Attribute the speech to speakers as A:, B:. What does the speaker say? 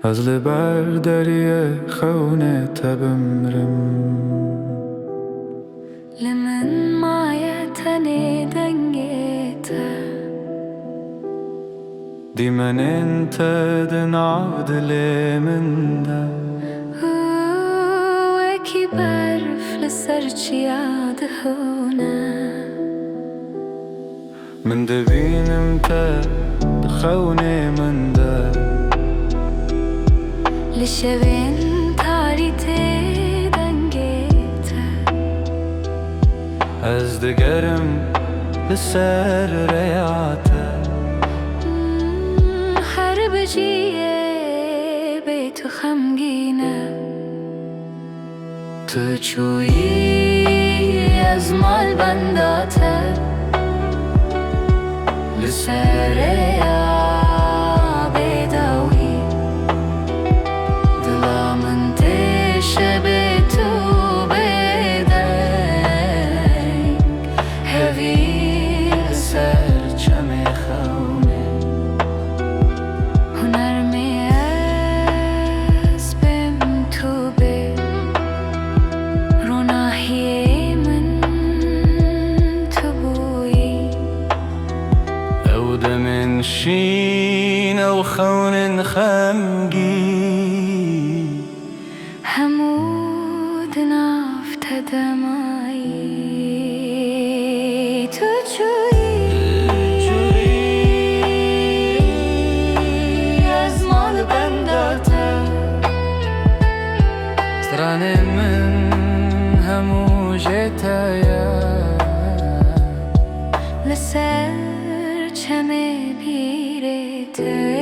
A: از لبر دریه خونه تبمرم
B: لمن معايا تاني دنجيته
A: دي من انت دنعود لي من ده
B: وكي بعرف لسرتشي عاد هنا
A: من دبين امتى دخوني من ده
B: لشبين تاريتي دنجيته
A: از دگرم لسر ریاته
B: هر بجیه به تو خمگینه تو چویی از مال بنداته لسر یا بداوی دلا من تشه به تو بدنگ هوی لسر چمه خونه هنر می اسبم تو به روناهی من تو بویی
A: او دمن شین او خون خمگی
B: همود نافت دمایی تو چویی از مال بنداته
A: سران من همو جتایا
B: لسر چمه پیرته